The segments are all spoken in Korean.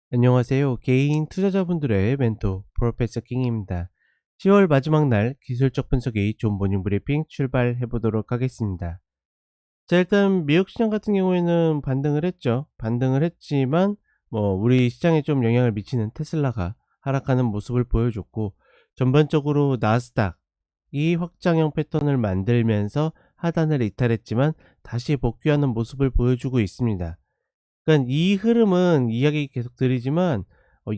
안녕하세요. 개인 투자자분들의 멘토 프로페서 킹입니다. 10월 마지막 날 기술적 분석의 존 모닝 브리핑 출발해 보도록 하겠습니다. 자, 일단 미국 시장 같은 경우에는 반등을 했죠. 반등을 했지만 우리 시장에 좀 영향을 미치는 테슬라가 하락하는 모습을 보여줬고, 전반적으로 나스닥이 확장형 패턴을 만들면서 하단을 이탈했지만 다시 복귀하는 모습을 보여주고 있습니다. 그러니까 이 흐름은 이야기 계속 드리지만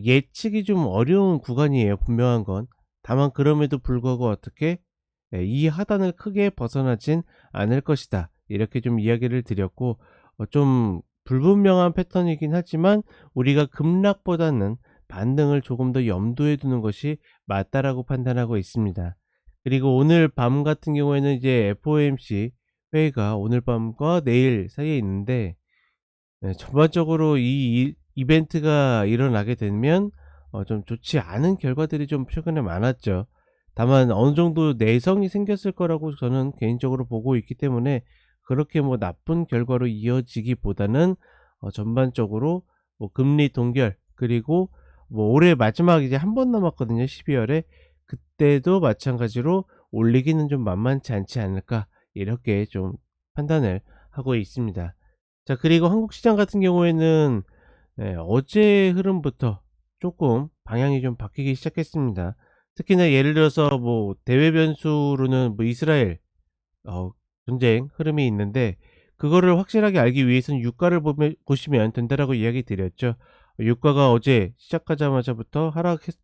예측이 좀 어려운 구간이에요, 분명한 건. 다만 그럼에도 불구하고 어떻게 이 하단을 크게 벗어나진 않을 것이다, 이렇게 좀 이야기를 드렸고, 좀 불분명한 패턴이긴 하지만 우리가 급락보다는 반등을 조금 더 염두에 두는 것이 맞다라고 판단하고 있습니다. 그리고 오늘 밤 같은 경우에는 이제 FOMC 회의가 오늘 밤과 내일 사이에 있는데, 네, 전반적으로 이 이벤트가 일어나게 되면 좀 좋지 않은 결과들이 좀 최근에 많았죠. 다만 어느 정도 내성이 생겼을 거라고 저는 개인적으로 보고 있기 때문에, 그렇게 나쁜 결과로 이어지기보다는 전반적으로 금리 동결, 그리고 올해 마지막 이제 한 번 남았거든요, 12월에. 그때도 마찬가지로 올리기는 좀 만만치 않지 않을까, 이렇게 좀 판단을 하고 있습니다. 자, 그리고 한국 시장 같은 경우에는 어제 흐름부터 조금 방향이 좀 바뀌기 시작했습니다. 특히나 예를 들어서 대외 변수로는 이스라엘 어 전쟁 흐름이 있는데, 그거를 확실하게 알기 위해서는 유가를 보시면 된다라고 이야기 드렸죠. 유가가 어제 시작하자마자부터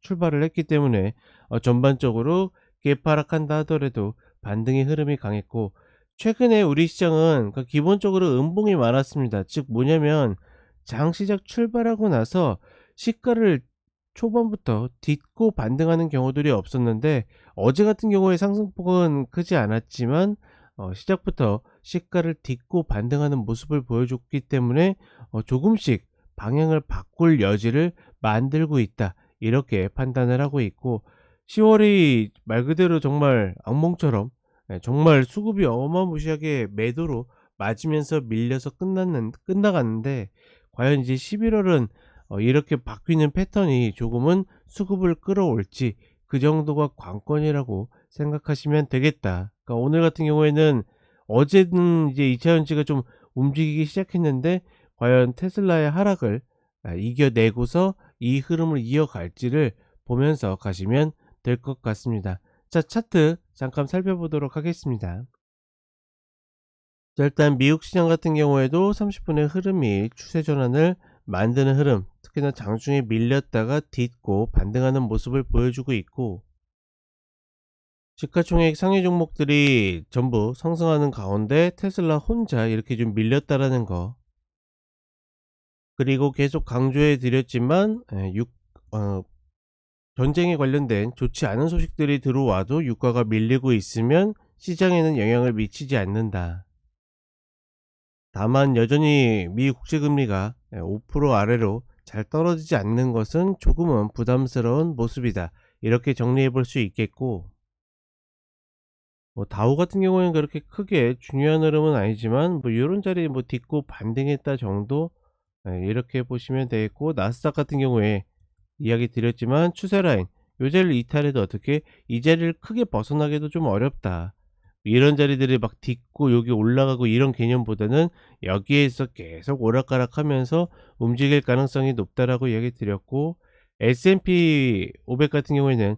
출발을 했기 때문에 전반적으로 개파락한다 하더라도 반등의 흐름이 강했고, 최근에 우리 시장은 기본적으로 음봉이 많았습니다. 즉 뭐냐면, 장 시작 출발하고 나서 시가를 초반부터 딛고 반등하는 경우들이 없었는데, 어제 같은 경우에 상승폭은 크지 않았지만 시작부터 시가를 딛고 반등하는 모습을 보여줬기 때문에 조금씩 방향을 바꿀 여지를 만들고 있다, 이렇게 판단을 하고 있고, 10월이 말 그대로 정말 악몽처럼 정말 수급이 어마무시하게 매도로 맞으면서 밀려서 끝나갔는데, 과연 이제 11월은 이렇게 바뀌는 패턴이 조금은 수급을 끌어올지, 그 정도가 관건이라고 생각하시면 되겠다. 그러니까 오늘 같은 경우에는 어제는 이제 2차 전지가 좀 움직이기 시작했는데, 과연 테슬라의 하락을 이겨내고서 이 흐름을 이어갈지를 보면서 가시면 될 것 같습니다. 자, 차트 잠깐 살펴보도록 하겠습니다. 자, 일단 미국 시장 같은 경우에도 30분의 흐름이 추세 전환을 만드는 흐름, 특히나 장중에 밀렸다가 딛고 반등하는 모습을 보여주고 있고, 시가총액 상위 종목들이 전부 상승하는 가운데 테슬라 혼자 이렇게 좀 밀렸다라는 거, 그리고 계속 강조해 드렸지만 전쟁에 관련된 좋지 않은 소식들이 들어와도 유가가 밀리고 있으면 시장에는 영향을 미치지 않는다. 다만 여전히 미 국채금리가 5% 아래로 잘 떨어지지 않는 것은 조금은 부담스러운 모습이다, 이렇게 정리해 볼 수 있겠고, 다우 같은 경우에는 그렇게 크게 중요한 흐름은 아니지만 요런 자리에 딛고 반등했다 정도, 이렇게 보시면 되겠고, 나스닥 같은 경우에 이야기 드렸지만 추세 라인 요 자리를 이탈해도 어떻게 이 자리를 크게 벗어나기도 좀 어렵다, 이런 자리들이 막 딛고 여기 올라가고 이런 개념보다는 여기에서 계속 오락가락하면서 움직일 가능성이 높다라고 이야기 드렸고, S&P 500 같은 경우에는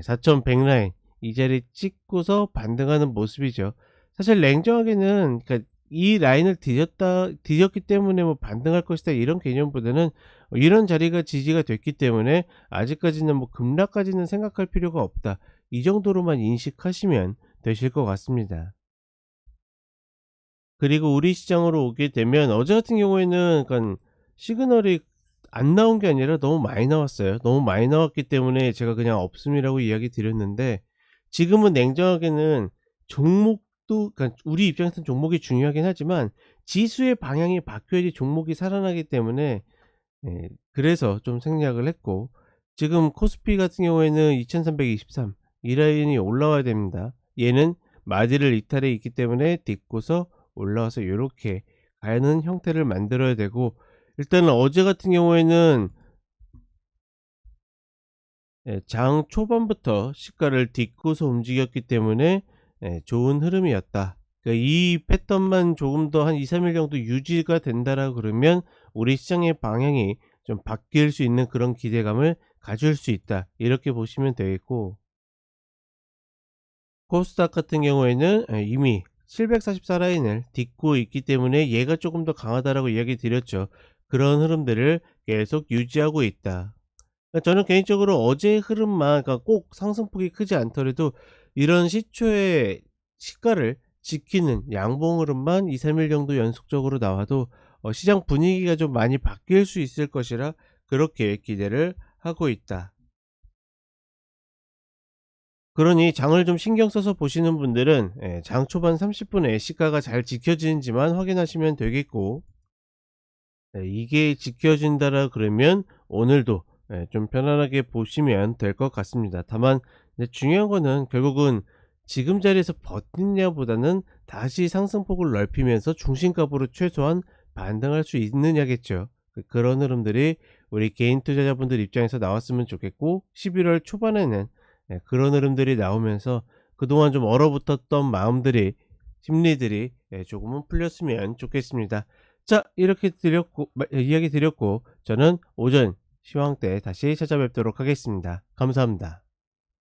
4100 라인 이 자리 찍고서 반등하는 모습이죠. 사실 냉정하게는 이 라인을 뒤졌기 때문에 반등할 것이다, 이런 개념보다는 이런 자리가 지지가 됐기 때문에 아직까지는 급락까지는 생각할 필요가 없다, 이 정도로만 인식하시면 되실 것 같습니다. 그리고 우리 시장으로 오게 되면 어제 같은 경우에는 시그널이 안 나온 게 아니라 너무 많이 나왔어요. 너무 많이 나왔기 때문에 제가 그냥 없음이라고 이야기 드렸는데, 지금은 냉정하게는 종목도, 우리 입장에서는 종목이 중요하긴 하지만 지수의 방향이 바뀌어야지 종목이 살아나기 때문에, 그래서 좀 생략을 했고, 지금 코스피 같은 경우에는 2323 이 라인이 올라와야 됩니다. 얘는 마디를 이탈해 있기 때문에 딛고서 올라와서 요렇게 가는 형태를 만들어야 되고, 일단은 어제 같은 경우에는 장 초반부터 시가를 딛고서 움직였기 때문에 좋은 흐름이었다. 그러니까 이 패턴만 조금 더 한 2-3일 정도 유지가 된다라고 그러면 우리 시장의 방향이 좀 바뀔 수 있는 그런 기대감을 가질 수 있다. 이렇게 보시면 되겠고, 코스닥 같은 경우에는 이미 744 라인을 딛고 있기 때문에 얘가 조금 더 강하다라고 이야기 드렸죠. 그런 흐름들을 계속 유지하고 있다. 그러니까 저는 개인적으로 어제의 흐름만, 그러니까 꼭 상승폭이 크지 않더라도 이런 시초의 시가를 지키는 양봉 흐름만 2-3일 정도 연속적으로 나와도 시장 분위기가 좀 많이 바뀔 수 있을 것이라 그렇게 기대를 하고 있다. 그러니 장을 좀 신경 써서 보시는 분들은 장 초반 30분에 시가가 잘 지켜지는지만 확인하시면 되겠고, 이게 지켜진다라 그러면 오늘도 좀 편안하게 보시면 될 것 같습니다. 다만 이제 중요한 거는 결국은 지금 자리에서 버티냐 보다는 다시 상승폭을 넓히면서 중심값으로 최소한 반등할 수 있느냐겠죠. 그런 흐름들이 우리 개인 투자자분들 입장에서 나왔으면 좋겠고, 11월 초반에는 그런 흐름들이 나오면서 그동안 좀 얼어붙었던 마음들이, 심리들이 조금은 풀렸으면 좋겠습니다. 자, 이렇게 드렸고 이야기 드렸고, 저는 오전 시황 때 다시 찾아뵙도록 하겠습니다. 감사합니다.